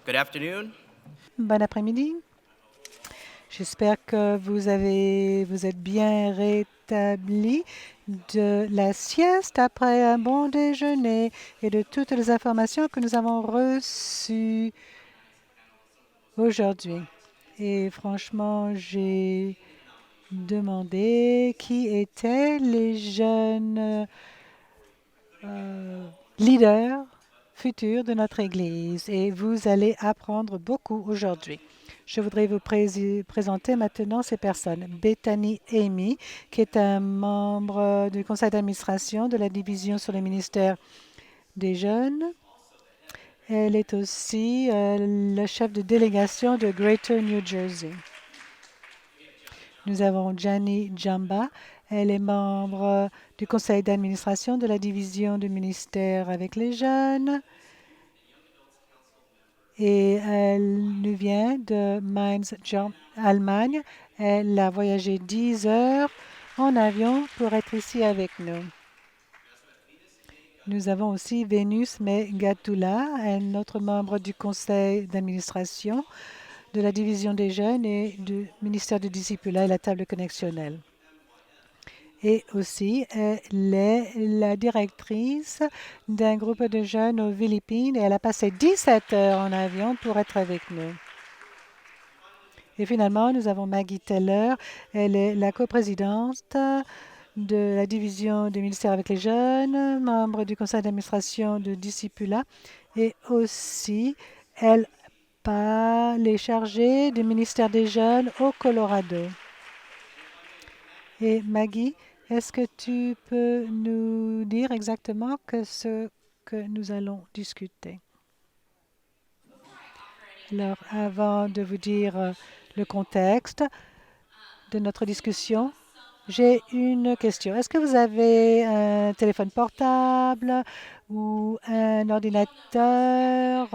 Good afternoon. Bon après-midi. J'espère que vous êtes bien rétablis de la sieste après un bon déjeuner et de toutes les informations que nous avons reçues aujourd'hui. Et franchement, j'ai demandé qui étaient les jeunes leaders futurs de notre Église et vous allez apprendre beaucoup aujourd'hui. Je voudrais vous présenter maintenant ces personnes. Bethany Amy, qui est un membre du conseil d'administration de la division sur les ministères des jeunes. Elle est aussi le chef de délégation de Greater New Jersey. Nous avons Jani Jamba. Elle est membre du conseil d'administration de la division du ministère avec les jeunes. Et elle nous vient de Mainz, Allemagne. Elle a voyagé 10 heures en avion pour être ici avec nous. Nous avons aussi Vénus Megatula, un autre membre du conseil d'administration de la division des jeunes et du ministère du discipulat et la table connextionnelle. Et aussi, elle est la directrice d'un groupe de jeunes aux Philippines et elle a passé 17 heures en avion pour être avec nous. Et finalement, nous avons Maggie Teller. Elle est la coprésidente de la division du ministère avec les jeunes, membre du conseil d'administration de Discipula et aussi elle est chargée du ministère des jeunes au Colorado. Et Maggie, est-ce que tu peux nous dire exactement ce que nous allons discuter? Alors, avant de vous dire le contexte de notre discussion, j'ai une question. Est-ce que vous avez un téléphone portable ou un ordinateur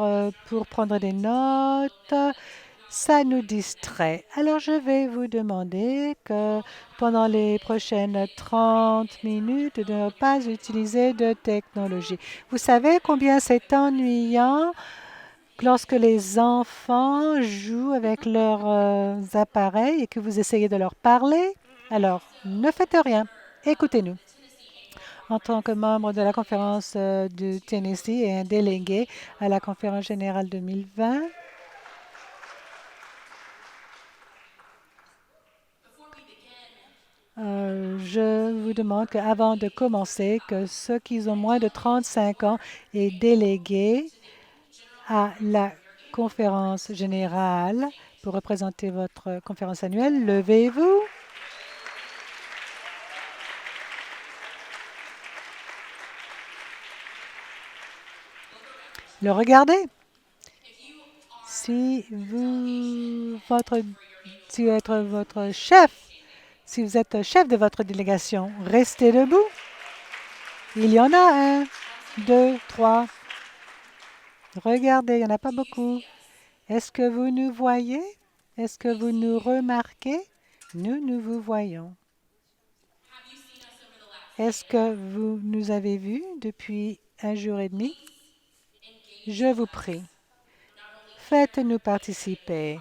pour prendre des notes? Ça nous distrait. Alors, je vais vous demander que pendant les prochaines 30 minutes, de ne pas utiliser de technologie. Vous savez combien c'est ennuyant lorsque les enfants jouent avec leurs appareils et que vous essayez de leur parler? Alors, ne faites rien. Écoutez-nous. En tant que membre de la conférence du Tennessee et un délégué à la conférence générale 2020, je vous demande qu'avant de commencer, que ceux qui ont moins de 35 ans et délégués à la conférence générale pour représenter votre conférence annuelle, levez-vous. Le regardez. Si si vous êtes votre chef, si vous êtes chef de votre délégation, restez debout. Il y en a un, deux, trois. Regardez, il n'y en a pas beaucoup. Est-ce que vous nous voyez? Est-ce que vous nous remarquez? Nous vous voyons. Est-ce que vous nous avez vus depuis un jour et demi? Je vous prie, faites-nous participer.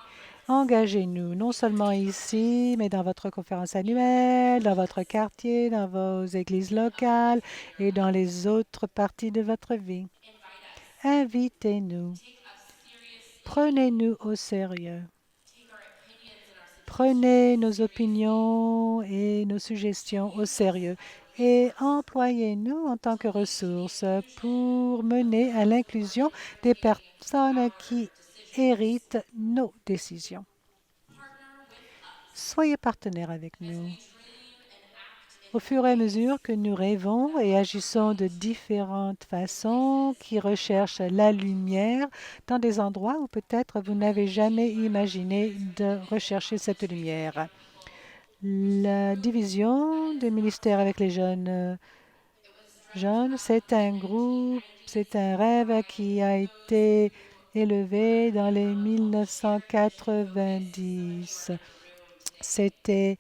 Engagez-nous, non seulement ici, mais dans votre conférence annuelle, dans votre quartier, dans vos églises locales et dans les autres parties de votre vie. Invitez-nous. Prenez-nous au sérieux. Prenez nos opinions et nos suggestions au sérieux et employez-nous en tant que ressources pour mener à l'inclusion des personnes qui héritent nos décisions. Soyez partenaires avec nous. Au fur et à mesure que nous rêvons et agissons de différentes façons qui recherchent la lumière dans des endroits où peut-être vous n'avez jamais imaginé de rechercher cette lumière. La division des ministères avec les jeunes, c'est un groupe, c'est un rêve qui a été élevé dans les 1990. C'était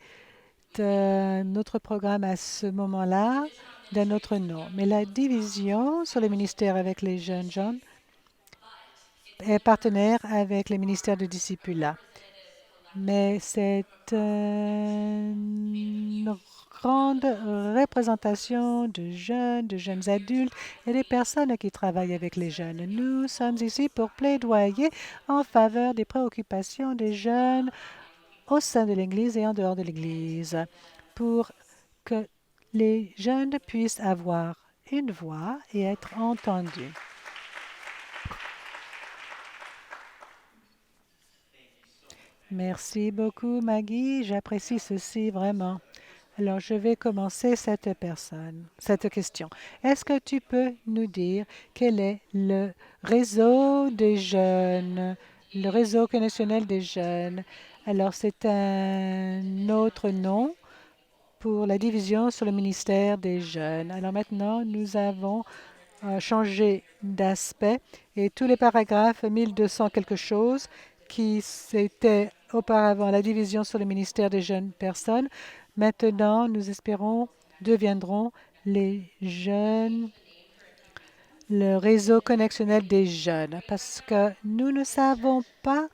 notre programme à ce moment-là d'un autre nom. Mais la division sur les ministères avec les jeunes gens est partenaire avec le ministère de Discipula. Mais c'est une grande représentation de jeunes adultes et des personnes qui travaillent avec les jeunes. Nous sommes ici pour plaidoyer en faveur des préoccupations des jeunes au sein de l'Église et en dehors de l'Église, pour que les jeunes puissent avoir une voix et être entendus. Merci beaucoup, Maggie. J'apprécie ceci vraiment. Alors, je vais commencer cette question. Est-ce que tu peux nous dire quel est le réseau des jeunes, le réseau connextionnel des jeunes? Alors, c'est un autre nom pour la division sur le ministère des jeunes. Alors maintenant, nous avons changé d'aspect et tous les paragraphes 1200 quelque chose qui c'était auparavant la division sur le ministère des jeunes personnes, maintenant, nous espérons, deviendront les jeunes, le réseau connextionnel des jeunes, parce que nous ne savons pas,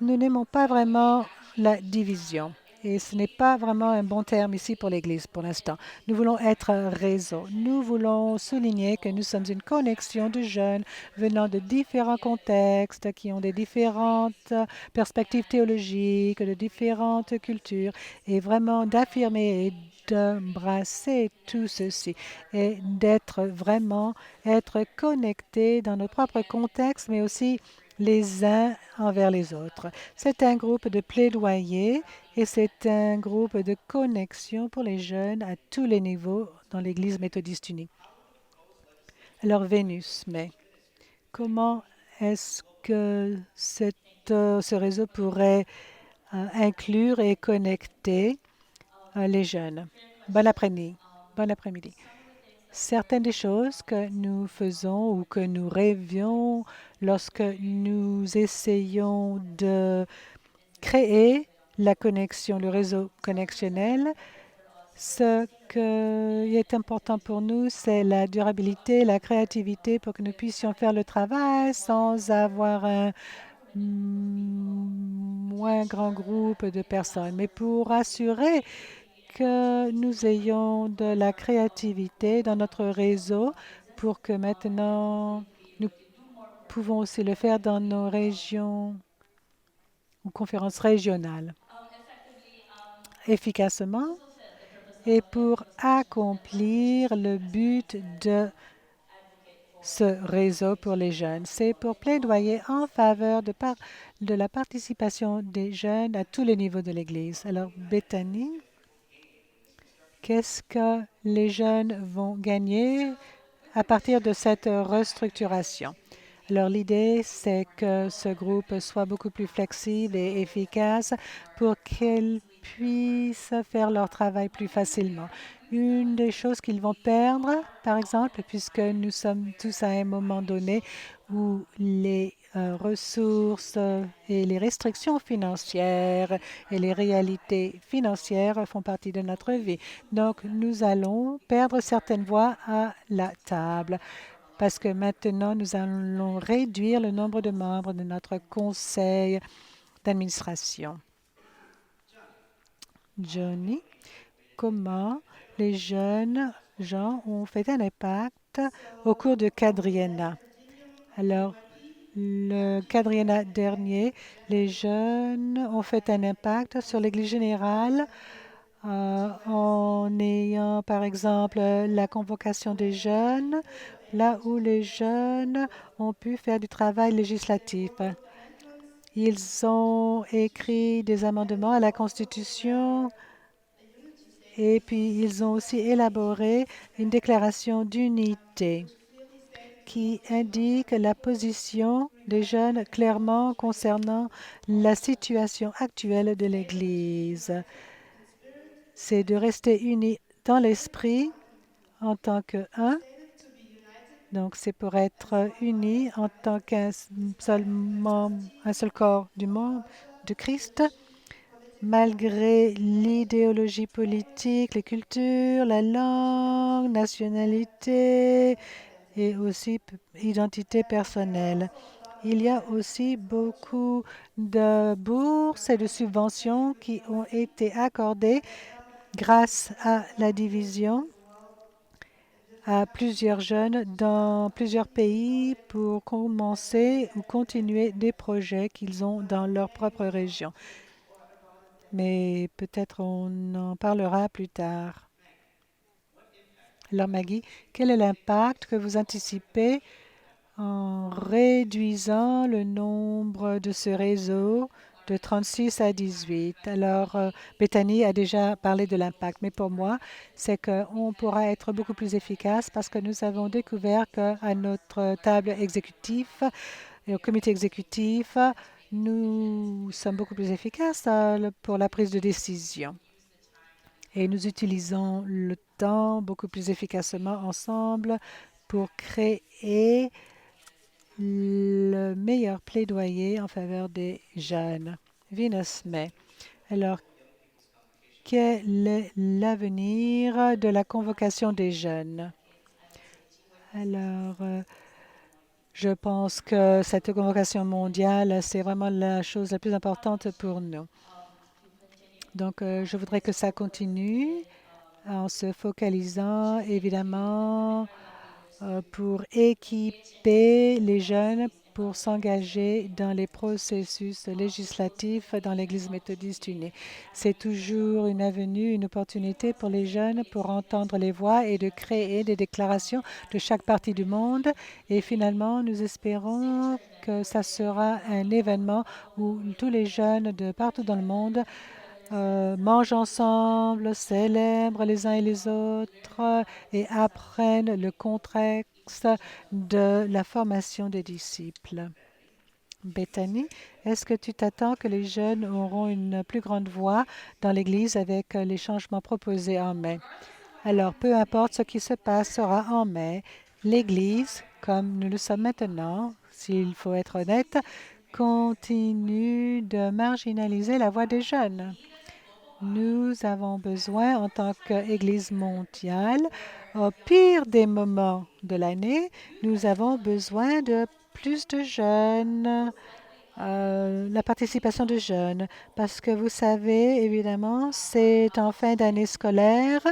nous n'aimons pas vraiment la division. Et ce n'est pas vraiment un bon terme ici pour l'Église pour l'instant. Nous voulons être un réseau. Nous voulons souligner que nous sommes une connexion de jeunes venant de différents contextes, qui ont des différentes perspectives théologiques, de différentes cultures, et vraiment d'affirmer et d'embrasser tout ceci et d'être vraiment, être connectés dans nos propres contextes, mais aussi les uns envers les autres. C'est un groupe de plaidoyer et c'est un groupe de connexion pour les jeunes à tous les niveaux dans l'Église méthodiste unie. Alors, Vénus, mais comment est-ce que ce réseau pourrait inclure et connecter les jeunes? Bon après-midi. Bon après-midi. Certaines des choses que nous faisons ou que nous rêvions lorsque nous essayons de créer la connexion, le réseau connexionnel, ce qui est important pour nous, c'est la durabilité, la créativité pour que nous puissions faire le travail sans avoir un moins grand groupe de personnes. Mais pour assurer que nous ayons de la créativité dans notre réseau pour que maintenant nous pouvons aussi le faire dans nos régions ou conférences régionales efficacement et pour accomplir le but de ce réseau pour les jeunes. C'est pour plaidoyer en faveur de la participation des jeunes à tous les niveaux de l'Église. Alors, Bethany, qu'est-ce que les jeunes vont gagner à partir de cette restructuration? Alors, l'idée, c'est que ce groupe soit beaucoup plus flexible et efficace pour qu'ils puissent faire leur travail plus facilement. Une des choses qu'ils vont perdre, par exemple, puisque nous sommes tous à un moment donné où les ressources et les restrictions financières et les réalités financières font partie de notre vie. Donc, nous allons perdre certaines voix à la table parce que maintenant, nous allons réduire le nombre de membres de notre conseil d'administration. Johnny, comment les jeunes gens ont fait un impact au cours de quadriennat? Alors, le quadriennat dernier, les jeunes ont fait un impact sur l'Église générale en ayant, par exemple, la convocation des jeunes, là où les jeunes ont pu faire du travail législatif. Ils ont écrit des amendements à la Constitution et puis ils ont aussi élaboré une déclaration d'unité qui indique la position des jeunes clairement concernant la situation actuelle de l'Église. C'est de rester unis dans l'esprit en tant qu'un. Donc, c'est pour être unis en tant qu'un seul membre, un seul corps du monde de Christ, malgré l'idéologie politique, les cultures, la langue, nationalité et aussi identité personnelle. Il y a aussi beaucoup de bourses et de subventions qui ont été accordées grâce à la division à plusieurs jeunes dans plusieurs pays pour commencer ou continuer des projets qu'ils ont dans leur propre région. Mais peut-être on en parlera plus tard. Alors Maggie, quel est l'impact que vous anticipez en réduisant le nombre de ce réseau de 36 à 18. Alors, Bethany a déjà parlé de l'impact, mais pour moi, c'est qu'on pourra être beaucoup plus efficace parce que nous avons découvert qu'à notre table exécutive et au comité exécutif, nous sommes beaucoup plus efficaces pour la prise de décision. Et nous utilisons le temps beaucoup plus efficacement ensemble pour créer le meilleur plaidoyer en faveur des jeunes. Venus May. Alors, quel est l'avenir de la convocation des jeunes? Alors, je pense que cette convocation mondiale, c'est vraiment la chose la plus importante pour nous. Donc, je voudrais que ça continue en se focalisant évidemment pour équiper les jeunes pour s'engager dans les processus législatifs dans l'Église méthodiste unie. C'est toujours une avenue, une opportunité pour les jeunes pour entendre les voix et de créer des déclarations de chaque partie du monde. Et finalement, nous espérons que ça sera un événement où tous les jeunes de partout dans le monde mangent ensemble, célèbrent les uns et les autres et apprennent le contexte de la formation des disciples. Bethany, est-ce que tu t'attends que les jeunes auront une plus grande voix dans l'Église avec les changements proposés en mai? Alors, peu importe ce qui se passera en mai, l'Église, comme nous le sommes maintenant, s'il faut être honnête, continue de marginaliser la voix des jeunes. Nous avons besoin, en tant qu'Église mondiale, au pire des moments de l'année, nous avons besoin de plus de jeunes, la participation de jeunes, parce que vous savez, évidemment, c'est en fin d'année scolaire.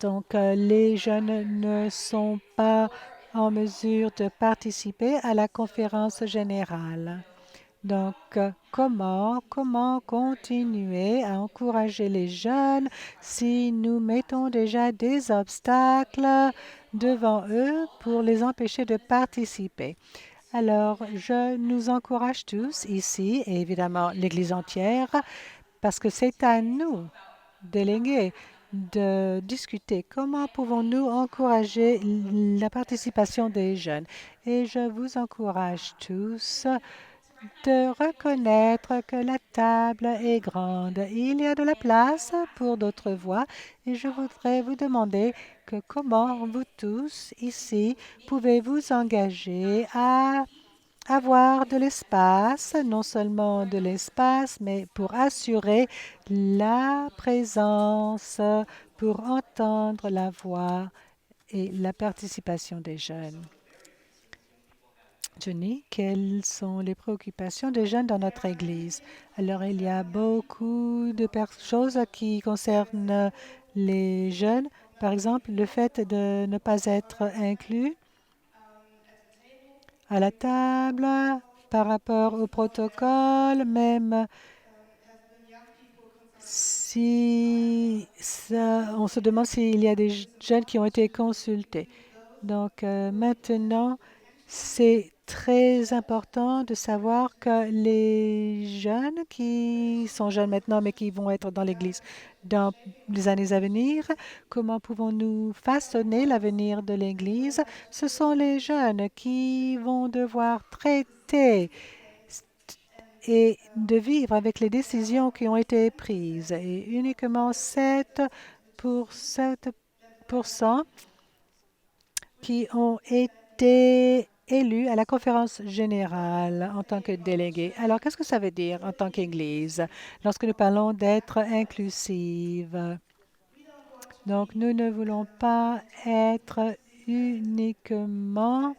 Donc, les jeunes ne sont pas en mesure de participer à la conférence générale. Donc, comment continuer à encourager les jeunes si nous mettons déjà des obstacles devant eux pour les empêcher de participer? Alors, je nous encourage tous ici, et évidemment l'Église entière, parce que c'est à nous, délégués, de discuter comment pouvons-nous encourager la participation des jeunes. Et je vous encourage tous de reconnaître que la table est grande. Il y a de la place pour d'autres voix et je voudrais vous demander que comment vous tous ici pouvez vous engager à avoir de l'espace, non seulement de l'espace, mais pour assurer la présence, pour entendre la voix et la participation des jeunes. Jenny, quelles sont les préoccupations des jeunes dans notre Église? Alors, il y a beaucoup de choses qui concernent les jeunes. Par exemple, le fait de ne pas être inclus à la table par rapport au protocole, même si on se demande s'il y a des jeunes qui ont été consultés. Donc, maintenant, c'est très important de savoir que les jeunes qui sont jeunes maintenant, mais qui vont être dans l'Église dans les années à venir, comment pouvons-nous façonner l'avenir de l'Église? Ce sont les jeunes qui vont devoir traiter et de vivre avec les décisions qui ont été prises. Et uniquement 7% qui ont été élus à la conférence générale en tant que délégués. Alors, qu'est-ce que ça veut dire en tant qu'Église lorsque nous parlons d'être inclusive? Donc, nous ne voulons pas être uniquement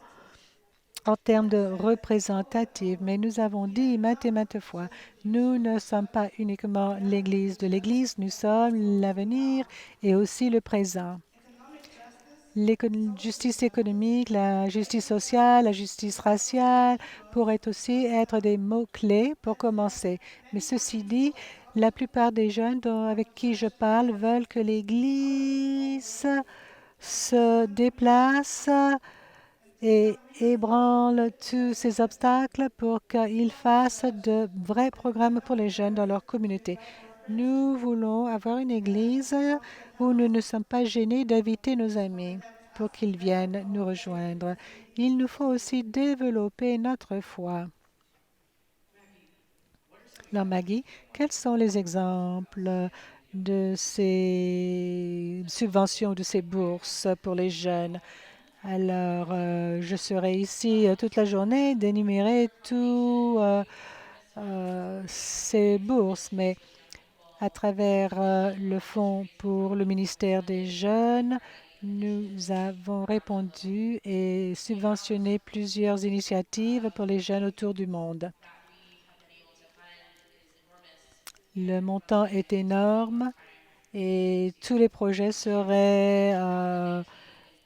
en termes de représentative, mais nous avons dit maintes et maintes fois, nous ne sommes pas uniquement l'Église de l'Église, nous sommes l'avenir et aussi le présent. Justice économique, la justice sociale, la justice raciale pourraient aussi être des mots-clés pour commencer. Mais ceci dit, la plupart des jeunes avec qui je parle veulent que l'Église se déplace et ébranle tous ces obstacles pour qu'ils fassent de vrais programmes pour les jeunes dans leur communauté. Nous voulons avoir une église où nous ne sommes pas gênés d'inviter nos amis pour qu'ils viennent nous rejoindre. Il nous faut aussi développer notre foi. Alors, Maggie, quels sont les exemples de ces subventions, de ces bourses pour les jeunes? Alors, je serai ici toute la journée d'énumérer tous ces bourses, mais à travers le Fonds pour le ministère des Jeunes, nous avons répondu et subventionné plusieurs initiatives pour les jeunes autour du monde. Le montant est énorme et tous les projets seraient,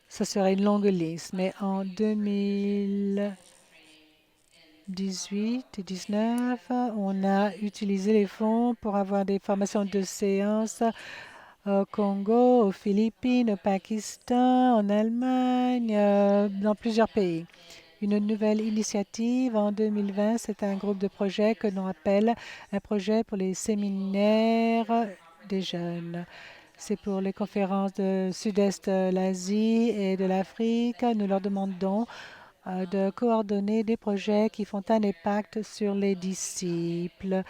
ce serait une longue liste, mais en 2018 et 2019, on a utilisé les fonds pour avoir des formations de séances au Congo, aux Philippines, au Pakistan, en Allemagne, dans plusieurs pays. Une nouvelle initiative en 2020, c'est un groupe de projets que l'on appelle un projet pour les séminaires des jeunes. C'est pour les conférences de Sud-Est de l'Asie et de l'Afrique. Nous leur demandons de coordonner des projets qui font un impact sur les disciples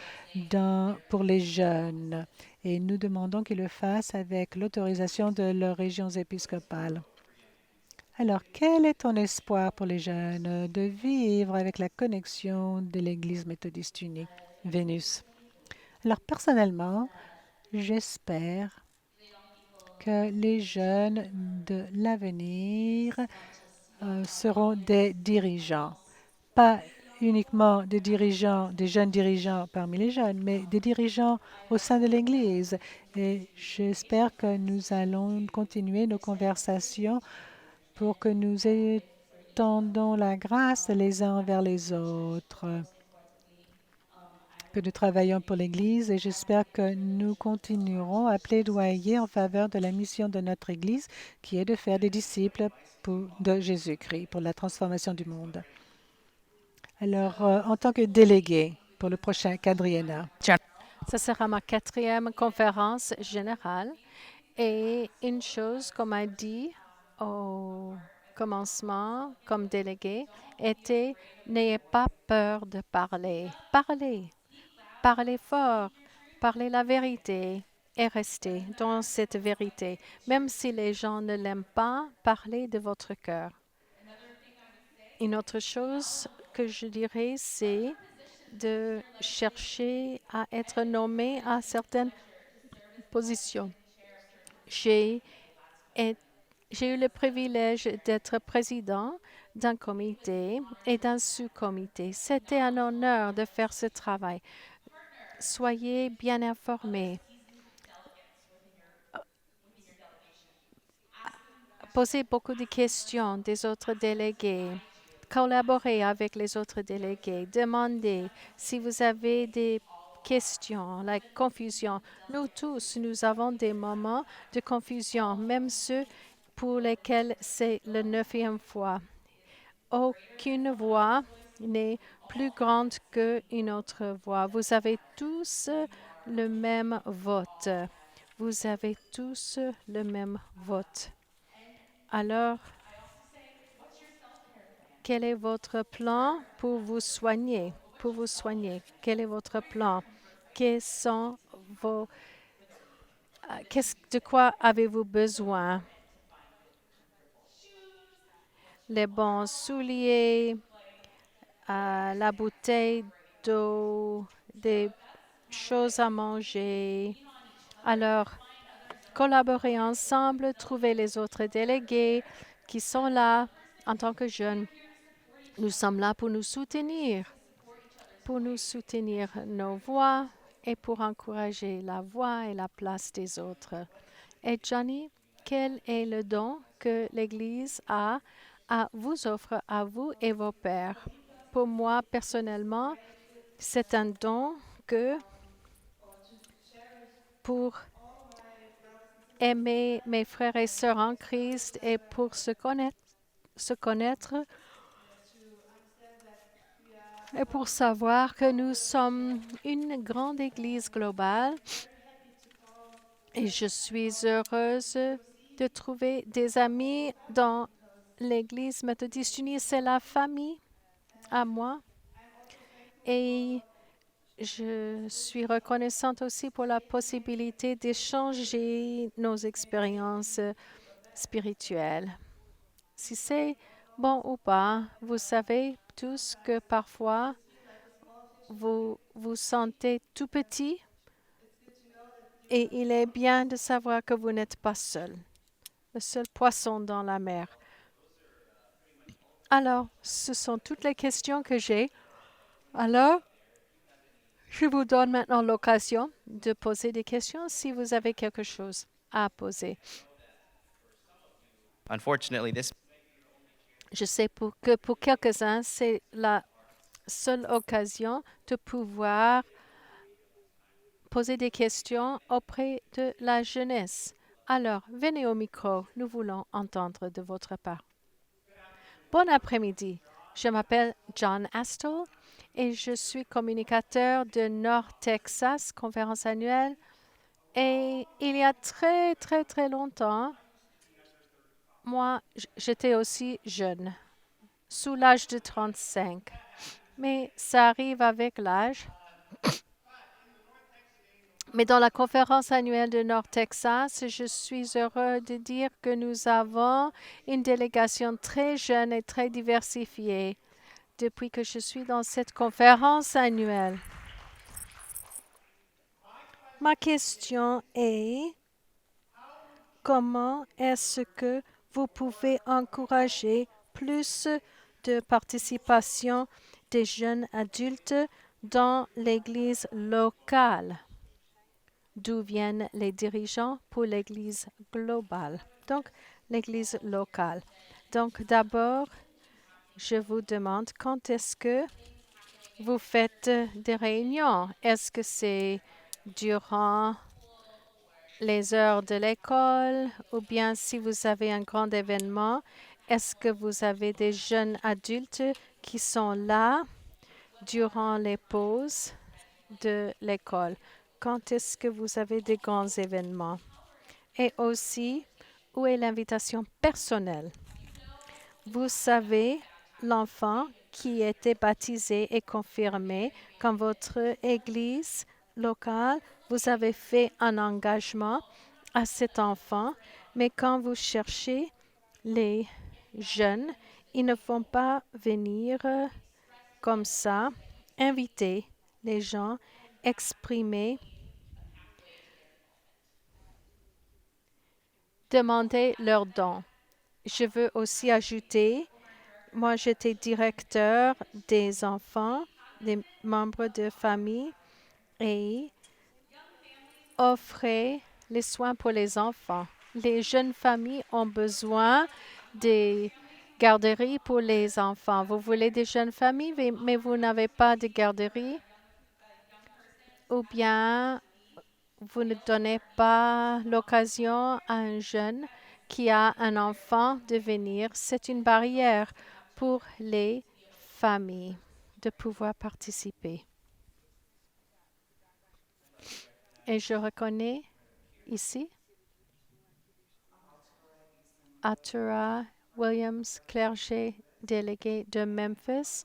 pour les jeunes. Et nous demandons qu'ils le fassent avec l'autorisation de leurs régions épiscopales. Alors, quel est ton espoir pour les jeunes de vivre avec la connexion de l'Église méthodiste unie, Vénus? Alors, personnellement, j'espère que les jeunes de l'avenir seront des dirigeants, pas uniquement des dirigeants, des jeunes dirigeants parmi les jeunes, mais des dirigeants au sein de l'Église. Et j'espère que nous allons continuer nos conversations pour que nous étendons la grâce les uns envers les autres, que nous travaillons pour l'Église et j'espère que nous continuerons à plaidoyer en faveur de la mission de notre Église qui est de faire des disciples de Jésus-Christ pour la transformation du monde. Alors, en tant que délégué pour le prochain quadriennat. Ce sera ma 4e conférence générale. Et une chose qu'on m'a dit au commencement comme délégué était n'ayez pas peur de parler. Parlez, parlez fort, parlez la vérité et restez dans cette vérité. Même si les gens ne l'aiment pas, parlez de votre cœur. Une autre chose que je dirais, c'est de chercher à être nommé à certaines positions. J'ai eu le privilège d'être président d'un comité et d'un sous-comité. C'était un honneur de faire ce travail. Soyez bien informés. Posez beaucoup de questions des autres délégués. Collaborez avec les autres délégués. Demandez si vous avez des questions, la confusion. Nous tous, nous avons des moments de confusion, même ceux pour lesquels c'est la 9e fois. Aucune voix n'est plus grande qu'une autre voix. Vous avez tous le même vote. Vous avez tous le même vote. Alors, quel est votre plan pour vous soigner? Pour vous soigner, quel est votre plan? Quels sont de quoi avez-vous besoin? Les bons souliers, la bouteille d'eau, des choses à manger. Alors, collaborez ensemble, trouvez les autres délégués qui sont là en tant que jeunes. Nous sommes là pour nous soutenir nos voix et pour encourager la voix et la place des autres. Et Johnny, quel est le don que l'Église vous offre à vous et vos pères? Pour moi, personnellement, c'est un don que pour aimer mes frères et sœurs en Christ et pour se connaître et pour savoir que nous sommes une grande Église globale. Et je suis heureuse de trouver des amis dans l'Église méthodiste unie. C'est la famille à moi. Et je suis reconnaissante aussi pour la possibilité d'échanger nos expériences spirituelles. Si c'est bon ou pas, vous savez tous que parfois vous vous sentez tout petit et il est bien de savoir que vous n'êtes pas seul, le seul poisson dans la mer. Alors, ce sont toutes les questions que j'ai. Alors, je vous donne maintenant l'occasion de poser des questions si vous avez quelque chose à poser. Unfortunately, this Je sais que pour quelques-uns, c'est la seule occasion de pouvoir poser des questions auprès de la jeunesse. Alors, venez au micro, nous voulons entendre de votre part. Bon après-midi, je m'appelle John Astol et je suis communicateur de Nord Texas, conférence annuelle. Et il y a très, très, très longtemps, moi, j'étais aussi jeune, sous l'âge de 35. Mais ça arrive avec l'âge. Mais dans la conférence annuelle de Nord Texas, je suis heureux de dire que nous avons une délégation très jeune et très diversifiée depuis que je suis dans cette conférence annuelle. Ma question est, comment est-ce que vous pouvez encourager plus de participation des jeunes adultes dans l'Église locale, d'où viennent les dirigeants pour l'Église globale, donc l'Église locale. Donc d'abord, je vous demande quand est-ce que vous faites des réunions? Est-ce que c'est durant les heures de l'école ou bien si vous avez un grand événement, est-ce que vous avez des jeunes adultes qui sont là durant les pauses de l'école? Quand est-ce que vous avez des grands événements? Et aussi, où est l'invitation personnelle? Vous savez, l'enfant qui était baptisé et confirmé quand votre église locale, vous avez fait un engagement à cet enfant, mais quand vous cherchez les jeunes, ils ne vont pas venir comme ça, inviter les gens, exprimer, demander leurs dons. Je veux aussi ajouter, moi j'étais directeur des enfants, des membres de famille et offrait les soins pour les enfants. Les jeunes familles ont besoin des garderies pour les enfants. Vous voulez des jeunes familles, mais vous n'avez pas de garderie? Ou bien vous ne donnez pas l'occasion à un jeune qui a un enfant de venir? C'est une barrière pour les familles de pouvoir participer. Et je reconnais ici Atura Williams, clergé délégué de Memphis,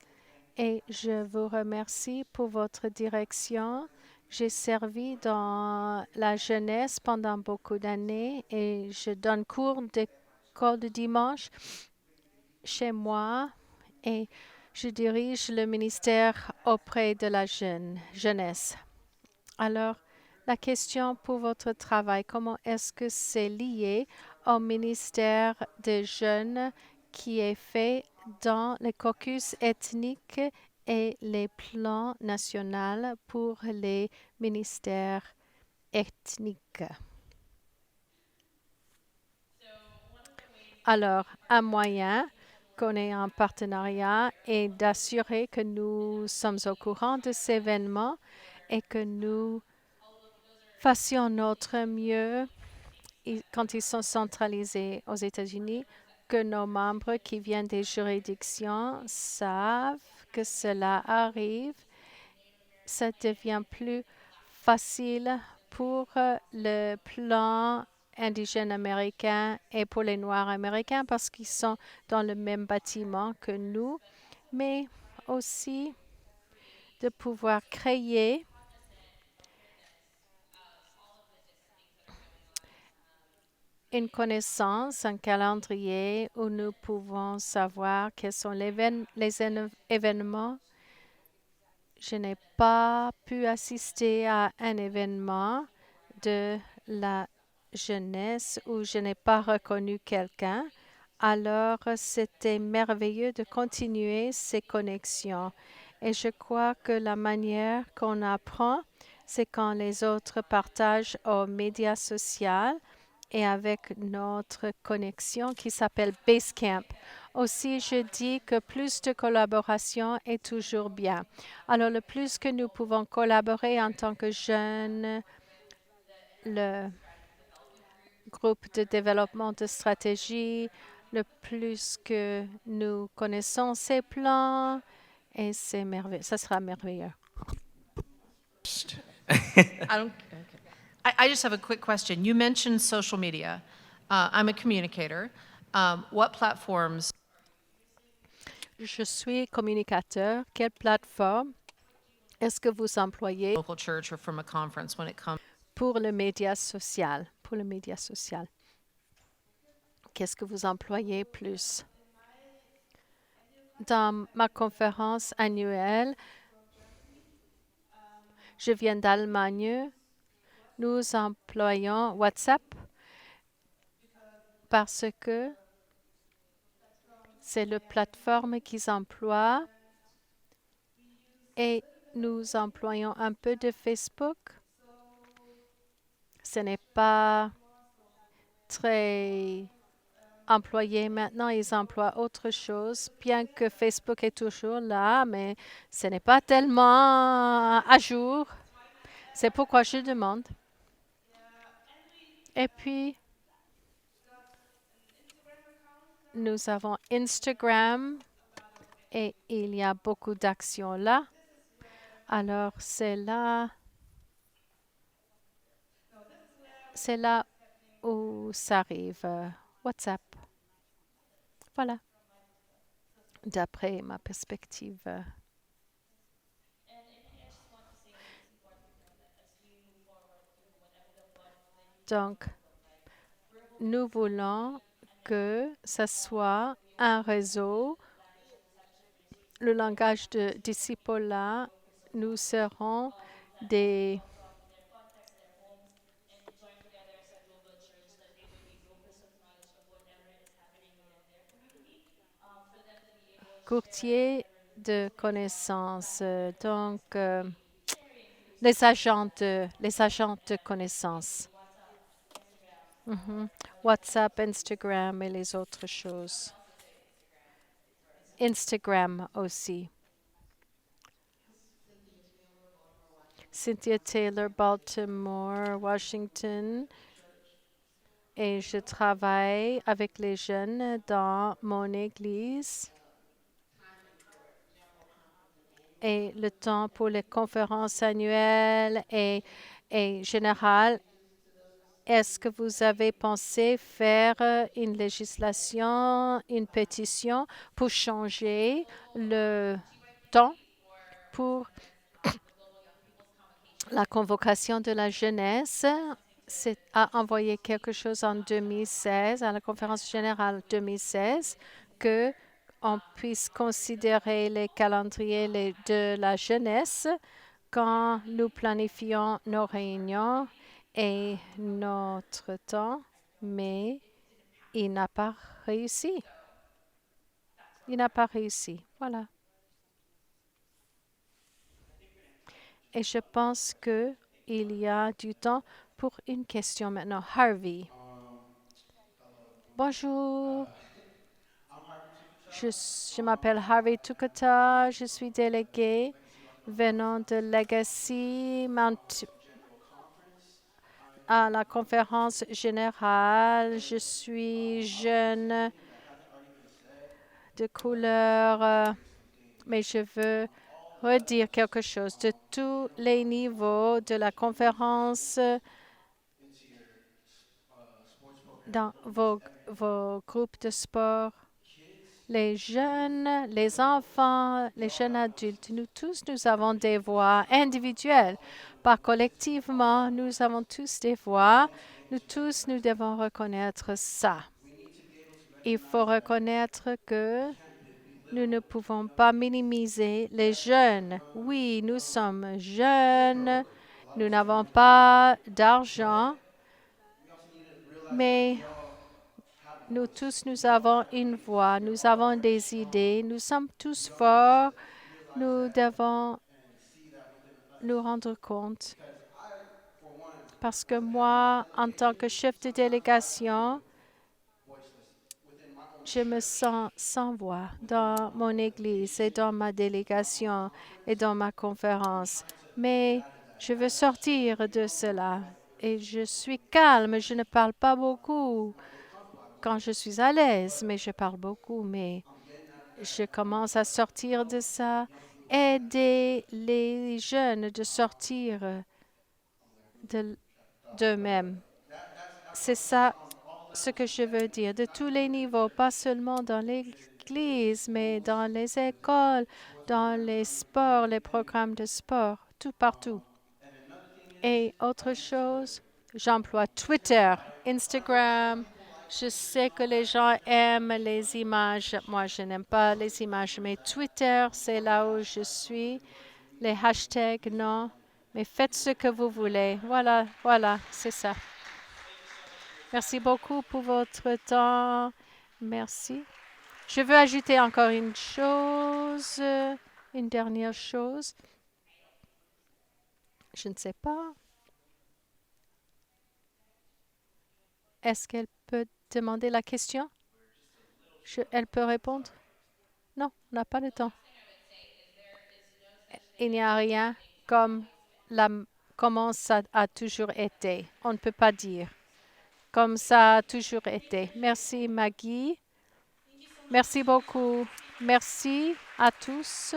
et je vous remercie pour votre direction. J'ai servi dans la jeunesse pendant beaucoup d'années et je donne cours d'école de dimanche chez moi et je dirige le ministère auprès de la jeunesse. Alors, la question pour votre travail, comment est-ce que c'est lié au ministère des jeunes qui est fait dans les caucus ethniques et les plans nationaux pour les ministères ethniques. Alors, un moyen qu'on ait un partenariat est d'assurer que nous sommes au courant de ces événements et que nous fassions notre mieux quand ils sont centralisés aux États-Unis, que nos membres qui viennent des juridictions savent que cela arrive. Ça devient plus facile pour le plan indigène américain et pour les Noirs américains parce qu'ils sont dans le même bâtiment que nous, mais aussi de pouvoir créer une connaissance, un calendrier où nous pouvons savoir quels sont les événements. Je n'ai pas pu assister à un événement de la jeunesse où je n'ai pas reconnu quelqu'un. Alors, c'était merveilleux de continuer ces connexions. Et je crois que la manière qu'on apprend, c'est quand les autres partagent aux médias sociaux et avec notre connexion qui s'appelle Basecamp. Aussi, je dis que plus de collaboration est toujours bien. Alors, le plus que nous pouvons collaborer en tant que jeunes, le groupe de développement de stratégie, le plus que nous connaissons ces plans, et c'est merveilleux. Ça sera merveilleux. I just have a quick question. You mentioned social media. I'm a communicator. What platforms Je suis communicateur. Quelle plateforme est-ce que vous employez local church or from a conference when it comes pour le média social? Pour le média social. Qu'est-ce que vous employez plus? Dans ma conférence annuelle, je viens d'Allemagne. Nous employons WhatsApp parce que c'est la plateforme qu'ils emploient et nous employons un peu de Facebook. Ce n'est pas très employé maintenant, ils emploient autre chose, bien que Facebook est toujours là, mais ce n'est pas tellement à jour. C'est pourquoi je demande. Et puis, nous avons Instagram et il y a beaucoup d'actions là. Alors, c'est là où ça arrive. WhatsApp. Voilà. D'après ma perspective. Donc, nous voulons que ce soit un réseau. Le langage de disciple-là, nous serons des courtiers de connaissances. Donc, les agents de connaissances. WhatsApp, Instagram et les autres choses. Instagram aussi. Cynthia Taylor, Baltimore, Washington. Et je travaille avec les jeunes dans mon église. Et le temps pour les conférences annuelles et générales. Est-ce que vous avez pensé faire une législation, une pétition pour changer le temps pour la convocation de la jeunesse? C'est à envoyer quelque chose en 2016, à la conférence générale 2016, que on puisse considérer les calendriers de la jeunesse quand nous planifions nos réunions et notre temps, mais il n'a pas réussi. Il n'a pas réussi. Voilà. Et je pense qu'il y a du temps pour une question maintenant. Harvey. Bonjour. Je m'appelle Harvey Tukata. Je suis délégué venant de Legacy à la conférence générale. Je suis jeune de couleur, mais je veux redire quelque chose. De tous les niveaux de la conférence, dans vos groupes de sport, les jeunes, les enfants, les jeunes adultes, nous tous, nous avons des voix individuelles. Pas collectivement, nous avons tous des voix. Nous tous, nous devons reconnaître ça. Il faut reconnaître que nous ne pouvons pas minimiser les jeunes. Oui, nous sommes jeunes, nous n'avons pas d'argent, mais nous tous, nous avons une voix, nous avons des idées, nous sommes tous forts, nous devons nous rendre compte. Parce que moi, en tant que chef de délégation, je me sens sans voix dans mon église et dans ma délégation et dans ma conférence. Mais je veux sortir de cela et je suis calme, je ne parle pas beaucoup quand je suis à l'aise, mais je parle beaucoup. Mais je commence à sortir de ça, aider les jeunes de sortir d'eux-mêmes. C'est ça ce que je veux dire, de tous les niveaux, pas seulement dans l'Église, mais dans les écoles, dans les sports, les programmes de sport, tout partout. Et autre chose, j'emploie Twitter, Instagram. Je sais que les gens aiment les images. Moi, je n'aime pas les images, mais Twitter, c'est là où je suis. Les hashtags, non. Mais faites ce que vous voulez. Voilà, voilà, c'est ça. Merci beaucoup pour votre temps. Merci. Je veux ajouter encore une chose, une dernière chose. Je ne sais pas. Est-ce qu'elle peut demander la question? Elle peut répondre? Non, on n'a pas le temps. Il n'y a rien comment ça a toujours été. On ne peut pas dire. Comme ça a toujours été. Merci Maggie. Merci beaucoup. Merci à tous.